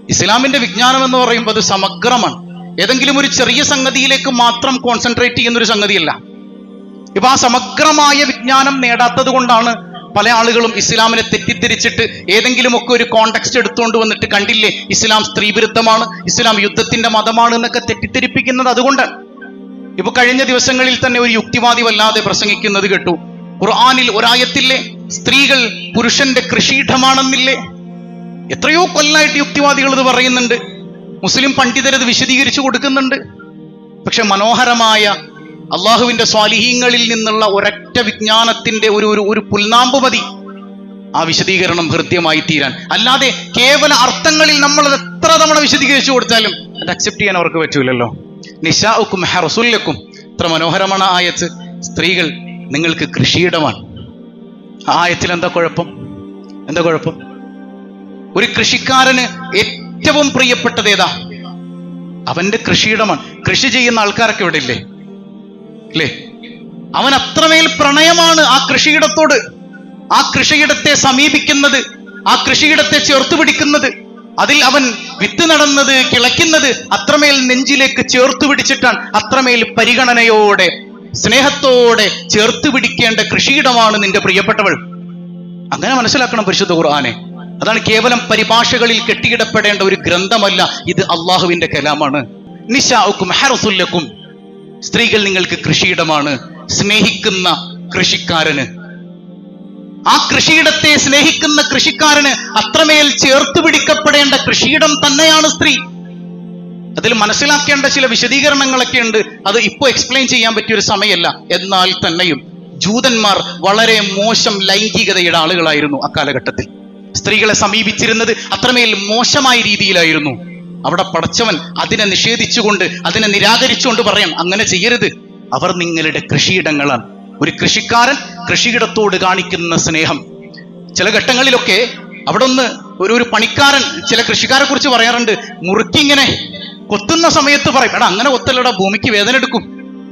ഇസ്ലാമിന്റെ വിജ്ഞാനം എന്ന് പറയുമ്പോൾ അത് സമഗ്രമാണ്. ഏതെങ്കിലും ഒരു ചെറിയ സംഗതിയിലേക്ക് മാത്രം കോൺസെൻട്രേറ്റ് ചെയ്യുന്നൊരു സംഗതിയല്ല. ഇപ്പൊ ആ സമഗ്രമായ വിജ്ഞാനം നേടാത്തത് കൊണ്ടാണ് പല ആളുകളും ഇസ്ലാമിനെ തെറ്റിദ്ധരിച്ചിട്ട് ഏതെങ്കിലുമൊക്കെ ഒരു കോണ്ടെക്സ്റ്റ് എടുത്തുകൊണ്ട് വന്നിട്ട് കണ്ടില്ലേ ഇസ്ലാം സ്ത്രീവിരുദ്ധമാണ്, ഇസ്ലാം യുദ്ധത്തിന്റെ മതമാണ് എന്നൊക്കെ തെറ്റിദ്ധരിപ്പിക്കുന്നത് അതുകൊണ്ടാണ്. ഇപ്പൊ കഴിഞ്ഞ ദിവസങ്ങളിൽ തന്നെ ഒരു യുക്തിവാദി വല്ലാതെ പ്രസംഗിക്കുന്നത് കേട്ടു. ഖുർആനിൽ ഒരായത്തില്ലേ സ്ത്രീകൾ പുരുഷന്റെ കൃഷിയിടമാണെന്നില്ലേ? എത്രയോ കൊല്ലായിട്ട് യുക്തിവാദികൾ ഇത് പറയുന്നുണ്ട്. മുസ്ലിം പണ്ഡിതരത് വിശദീകരിച്ചു കൊടുക്കുന്നുണ്ട്. പക്ഷെ മനോഹരമായ അള്ളാഹുവിന്റെ സ്വാലിഹീങ്ങളിൽ നിന്നുള്ള ഒരൊറ്റ വിജ്ഞാനത്തിന്റെ ഒരു പുൽനാമ്പ് മതി ആ വിശദീകരണം ഹൃദ്യമായി തീരാൻ. അല്ലാതെ കേവല അർത്ഥങ്ങളിൽ നമ്മൾ അത് എത്ര തവണ വിശദീകരിച്ചു കൊടുത്താലും അത് അക്സെപ്റ്റ് ചെയ്യാൻ അവർക്ക് പറ്റൂലല്ലോ. നിസാഉക്കും ഹറസുല്ലക്കും, എത്ര മനോഹരമാണ് ആയത്ത്. സ്ത്രീകൾ നിങ്ങൾക്ക് കൃഷിയിടമാണ്. ആ ആയത്തിൽ എന്താ കുഴപ്പം? ഒരു കൃഷിക്കാരന് ഏറ്റവും പ്രിയപ്പെട്ടത് ഏതാ? അവന്റെ കൃഷിയിടമാണ്. കൃഷി ചെയ്യുന്ന ആൾക്കാരൊക്കെ ഇവിടെ ഇല്ലേ? അവൻ അത്രമേൽ പ്രണയമാണ് ആ കൃഷിയിടത്തോട്. ആ കൃഷിയിടത്തെ സമീപിക്കുന്നത്, ആ കൃഷിയിടത്തെ ചേർത്ത് പിടിക്കുന്നത്, അതിൽ അവൻ വിത്ത് നടന്നത്, കിളയ്ക്കുന്നത് അത്രമേൽ നെഞ്ചിലേക്ക് ചേർത്ത് പിടിച്ചിട്ടാണ്. അത്രമേൽ പരിഗണനയോടെ സ്നേഹത്തോടെ ചേർത്ത് പിടിക്കേണ്ട കൃഷിയിടമാണ് നിന്റെ പ്രിയപ്പെട്ടവൾ. അങ്ങനെ മനസ്സിലാക്കണം പരിശുദ്ധ ഖുർആനെ. അതാണ് കേവലം പരിഭാഷകളിൽ കെട്ടിയിടപ്പെടേണ്ട ഒരു ഗ്രന്ഥമല്ല, ഇത് അള്ളാഹുവിന്റെ കലാമാണ്. നിസാഉക്കും ഹറസുല്ലക്കും, സ്ത്രീകൾ നിങ്ങൾക്ക് കൃഷിയിടമാണ്. സ്നേഹിക്കുന്ന കൃഷിക്കാരന്, ആ കൃഷിയിടത്തെ സ്നേഹിക്കുന്ന കൃഷിക്കാരന് അത്രമേൽ ചേർത്ത് പിടിക്കപ്പെടേണ്ട കൃഷിയിടം തന്നെയാണ് സ്ത്രീ. അതിൽ മനസ്സിലാക്കേണ്ട ചില വിശദീകരണങ്ങളൊക്കെ ഉണ്ട്. അത് ഇപ്പോൾ എക്സ്പ്ലെയിൻ ചെയ്യാൻ പറ്റിയൊരു സമയമല്ല. എന്നാൽ തന്നെയും ജൂതന്മാർ വളരെ മോശം ലൈംഗികതയുടെ ആളുകളായിരുന്നു. അക്കാലഘട്ടത്തിൽ സ്ത്രീകളെ സമീപിച്ചിരുന്നത് അത്രമേൽ മോശമായ രീതിയിലായിരുന്നു. അവിടെ പടച്ചവൻ അതിനെ നിഷേധിച്ചുകൊണ്ട്, അതിനെ നിരാകരിച്ചുകൊണ്ട് പറയാം, അങ്ങനെ ചെയ്യരുത്, അവർ നിങ്ങളുടെ കൃഷിയിടങ്ങളാണ്. ഒരു കൃഷിക്കാരൻ കൃഷിയിടത്തോട് കാണിക്കുന്ന സ്നേഹം. ചില ഘട്ടങ്ങളിലൊക്കെ അവിടെ ഒന്ന് ഒരു പണിക്കാരൻ ചില കൃഷിക്കാരെ കുറിച്ച് പറയാറുണ്ട്, മുറുക്കിങ്ങനെ കൊത്തുന്ന സമയത്ത് പറയും, എടാ അങ്ങനെ കൊത്തല്ലടാ, ഭൂമിക്ക് വേദന എടുക്കും,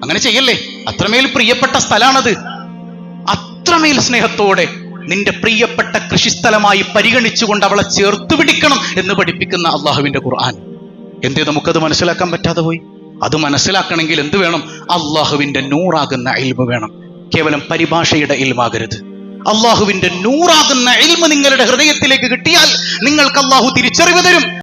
അങ്ങനെ ചെയ്യല്ലേ, അത്രമേൽ പ്രിയപ്പെട്ട സ്ഥലമാണത്. അത്രമേൽ സ്നേഹത്തോടെ നിന്റെ പ്രിയപ്പെട്ട കൃഷിസ്ഥലമായി പരിഗണിച്ചുകൊണ്ട് അവളെ ചേർത്ത് പിടിക്കണം എന്ന് പഠിപ്പിക്കുന്ന അള്ളാഹുവിന്റെ ഖുർആൻ. എന്തേ നമുക്കത് മനസ്സിലാക്കാൻ പറ്റാതെ പോയി? അത് മനസ്സിലാക്കണമെങ്കിൽ എന്ത് വേണം? അള്ളാഹുവിന്റെ നൂറാകുന്ന ഇൽമ് വേണം. കേവലം പരിഭാഷയുടെ ഇൽമാകരുത്. അള്ളാഹുവിന്റെ നൂറാകുന്ന ഇൽമ് നിങ്ങളുടെ ഹൃദയത്തിലേക്ക് കിട്ടിയാൽ നിങ്ങൾക്ക് അള്ളാഹു തിരിച്ചറിവ് തരും.